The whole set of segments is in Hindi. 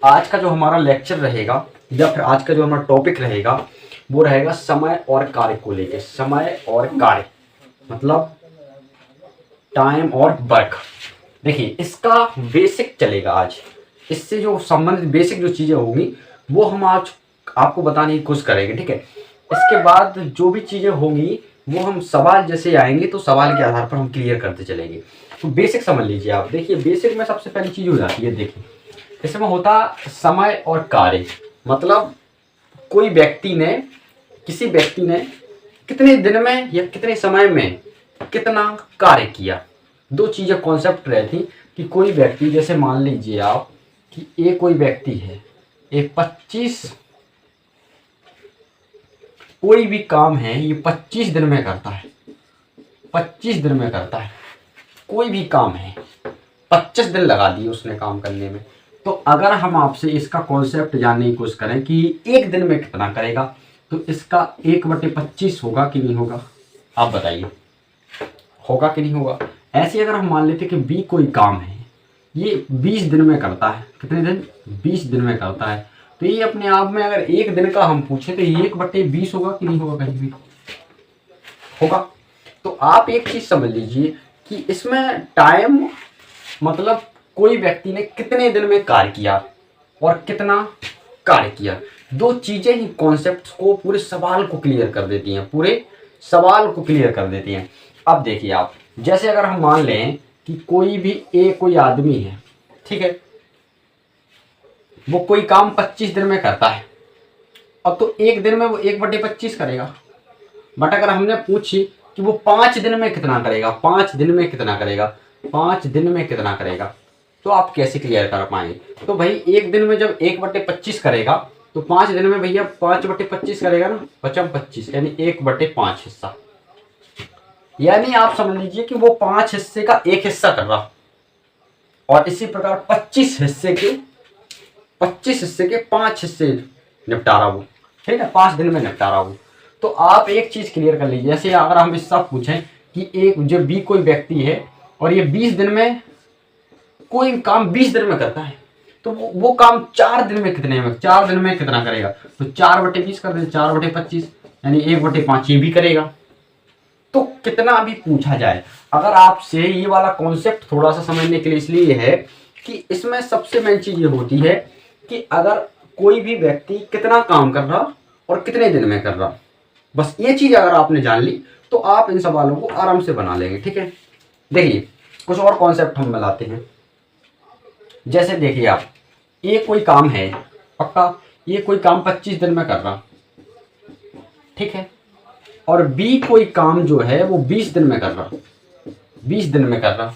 आज का जो हमारा लेक्चर रहेगा या फिर आज का जो हमारा टॉपिक रहेगा वो रहेगा समय और कार्य को लेके। समय और कार्य मतलब टाइम और वर्क। देखिए इसका बेसिक चलेगा आज। इससे जो संबंधित बेसिक जो चीज़ें होंगी वो हम आज आपको बताने की कोशिश करेंगे, ठीक है। इसके बाद जो भी चीज़ें होंगी वो हम सवाल जैसे आएंगे तो सवाल के आधार पर हम क्लियर करते चलेंगे। तो बेसिक समझ लीजिए आप। देखिए बेसिक में सबसे पहली चीज़ हो जाती है, देखिए इसमें होता समय और कार्य। मतलब कोई व्यक्ति ने किसी व्यक्ति ने कितने दिन में या कितने समय में कितना कार्य किया। दो चीज़ें कॉन्सेप्ट रहती कि कोई व्यक्ति, जैसे मान लीजिए आप कि एक कोई व्यक्ति है, एक 25 कोई भी काम है ये 25 दिन में करता है। 25 दिन में करता है कोई भी काम है, 25 दिन लगा दिए उसने काम करने में। तो अगर हम आपसे इसका कॉन्सेप्ट जानने की कोशिश करें कि एक दिन में कितना करेगा, तो इसका 1/25 होगा कि नहीं होगा, आप बताइए, होगा कि नहीं होगा। ऐसे अगर हम मान लेते कि बी कोई काम है ये 20 दिन में करता है, कितने दिन, 20 दिन में करता है, तो ये अपने आप में अगर एक दिन का हम पूछे तो 1/20 होगा कि नहीं होगा, कहीं भी होगा। तो आप एक चीज समझ लीजिए कि इसमें टाइम मतलब कोई व्यक्ति ने कितने दिन में कार्य किया और कितना कार्य किया, दो चीजें ही कॉन्सेप्ट को, पूरे सवाल को क्लियर कर देती हैं, पूरे सवाल को क्लियर कर देती हैं। अब देखिए आप, जैसे अगर हम मान लें कि कोई भी कोई आदमी है, ठीक है, वो कोई काम 25 दिन में करता है। अब तो एक दिन में वो 1/25 करेगा, बट अगर हमने पूछी कि वो 5 दिन में कितना करेगा, 5 दिन में कितना करेगा, 5 दिन में कितना करेगा, तो आप कैसे क्लियर कर पाएंगे। तो भाई एक दिन में जब 1/25 करेगा तो 5 दिन में भैया 5/25 करेगा ना, 25 यानी 1/5 हिस्सा। यानी आप समझ लीजिए कि वो 5 हिस्से का एक हिस्सा कर रहा, और इसी प्रकार 25 हिस्से के 5 हिस्से निपटा रहा वो, ठीक है, 5 दिन में निपटा रहा वो। तो आप एक चीज क्लियर कर लीजिए, जैसे अगर हम इससे पूछें कि एक जो बी कोई व्यक्ति है और ये 20 दिन में कोई काम 20 दिन में करता है, तो वो काम 4 दिन में कितने में, 4 दिन में कितना करेगा, तो 4/20 कर दे, 4/25 यानी 1/5 ये भी करेगा। तो कितना भी पूछा जाए, अगर आपसे ये वाला कॉन्सेप्ट थोड़ा सा समझने के लिए इसलिए है कि इसमें सबसे मेन चीज ये होती है कि अगर कोई भी व्यक्ति कितना काम कर रहा और कितने दिन में कर रहा, बस ये चीज अगर आपने जान ली तो आप इन सवालों को आराम से बना लेंगे, ठीक है। देखिए कुछ और कॉन्सेप्ट हम मिलाते हैं। जैसे देखिए आप, ये कोई काम है पक्का, ये कोई काम 25 दिन में कर रहा, ठीक है, और बी कोई काम जो है वो 20 दिन में कर रहा, 20 दिन में कर रहा।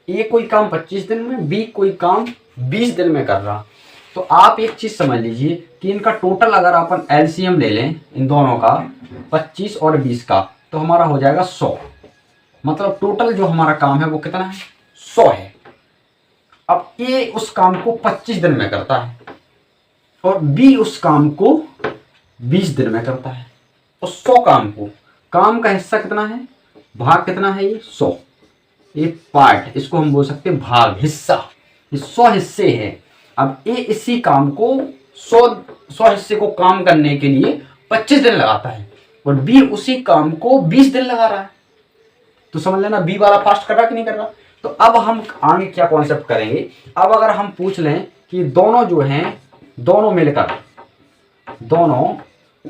ए कोई काम 25 दिन में, बी कोई काम 20 दिन में कर रहा। तो आप एक चीज समझ लीजिए कि इनका टोटल अगर अपन एलसीएम ले लें इन दोनों का, 25 और 20 का, तो हमारा हो जाएगा 100। मतलब टोटल जो हमारा काम है वो कितना है, 100 है। अब ए उस काम को 25 दिन में करता है और बी उस काम को 20 दिन में करता है। और 100 काम को, काम का हिस्सा कितना है, भाग कितना है, ये 100, ये पार्ट, इसको हम बोल सकते हैं भाग, हिस्सा, ये 100 हिस्से हैं। अब ये इसी काम को 100 हिस्से को काम करने के लिए 25 दिन लगाता है और बी उसी काम को 20 दिन लगा रहा है। तो समझ लेना बी वाला फास्ट कर रहा कि नहीं कर रहा। तो अब हम आगे क्या कॉन्सेप्ट करेंगे, अब अगर हम पूछ लें कि दोनों जो हैं, दोनों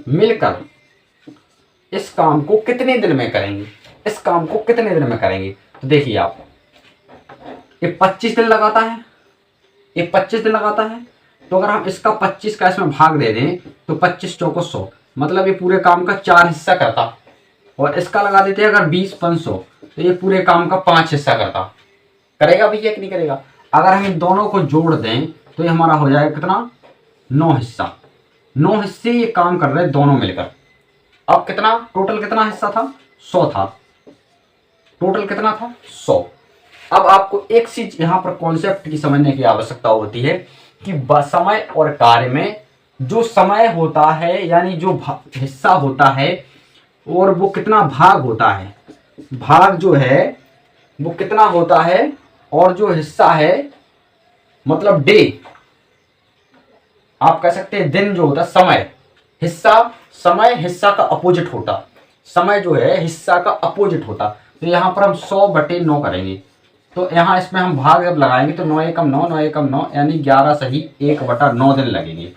मिलकर इस काम को कितने दिन में करेंगे, इस काम को कितने दिन में करेंगे, तो देखिए आप, ये 25 दिन लगाता है, ये 25 दिन लगाता है। तो अगर हम इसका 25 का इसमें भाग दे दें तो 25 चौको 100, मतलब ये पूरे काम का 4 हिस्सा करता। और इसका लगा देते हैं अगर 20 500, तो ये पूरे काम का 5 हिस्सा करता। करेगा भैया कि नहीं करेगा। अगर हम इन दोनों को जोड़ दें तो ये हमारा हो जाएगा कितना, 9 हिस्सा। 9 हिस्से ये काम कर रहे हैं दोनों मिलकर। अब कितना टोटल, कितना हिस्सा था, 100 था, टोटल कितना था, 100। अब आपको एक चीज यहां पर कॉन्सेप्ट की समझने की आवश्यकता होती है कि समय और कार्य में जो समय होता है यानी जो हिस्सा होता है और वो कितना भाग होता है, भाग जो है वो कितना होता है, और जो हिस्सा है मतलब डे, आप कह सकते हैं दिन जो होता है समय, समय हिस्सा का अपोजिट होता, समय जो है हिस्सा का अपोजिट होता। तो यहाँ पर हम 100/9 करेंगे। तो यहाँ इसमें हम भाग जब लगाएंगे तो 9 एकम 9, 9 एकम 9 यानी 11 सही 1/9 दिन लगेंगे।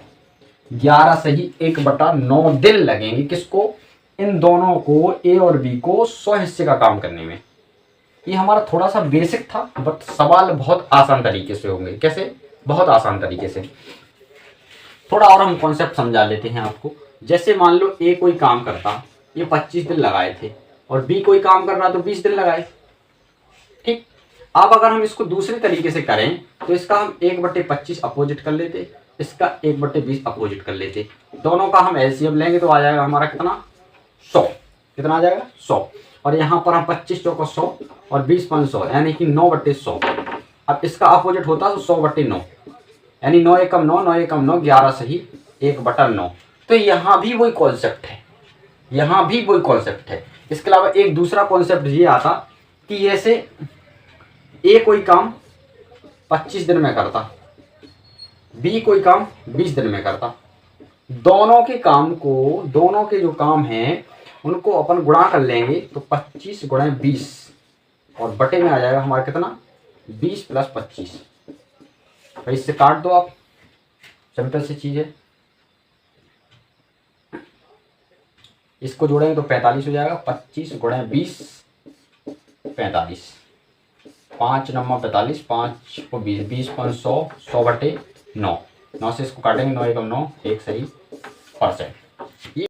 11 सही 1/9 दिन लगेंगे किसको, इन दोनों को ए और बी को 100 हिस्से का काम करने में। ये हमारा थोड़ा सा बेसिक था, बट सवाल बहुत आसान तरीके से होंगे। कैसे, बहुत आसान तरीके से। थोड़ा और हम कॉन्सेप्ट समझा लेते हैं आपको। जैसे मान लो ए कोई काम करता, ये 25 दिन लगाए थे, और बी कोई काम कर रहा तो 20 दिन लगाए। ठीक, अब अगर हम इसको दूसरे तरीके से करें तो इसका हम 1/25 अपोजिट कर लेते, इसका 1/20 अपोजिट कर लेते। दोनों का हम एलसीएम लेंगे तो आ जाएगा हमारा कितना, 100। कितना आ जाएगा, 100। और यहाँ पर हम 25 चौका 100 और 20 5 100 यानी कि 9/100। अब इसका अपोजिट होता तो 100/9 यानी 9 एकम 9, 9 एकम 9, 11 सही 1/9। तो यहाँ भी वही कॉन्सेप्ट है, यहाँ भी वही कॉन्सेप्ट है। इसके अलावा एक दूसरा कॉन्सेप्ट ये आता कि जैसे ए कोई काम 25 दिन में करता, बी कोई काम 20 दिन में करता। दोनों के काम को, दोनों के जो काम हैं उनको अपन गुणा कर लेंगे तो 25 × 20 और बटे में आ जाएगा हमारा कितना, 20 + 25। भाई इससे काट दो आप, सिंपल सी चीज है। इसको जोड़ेंगे तो 45 हो जाएगा। 25 × 20 45, 5 9 45, 5 को 20, 20 5 100, 100/9। 9 से इसको काटेंगे, 9 एकम 9, 1 सही %।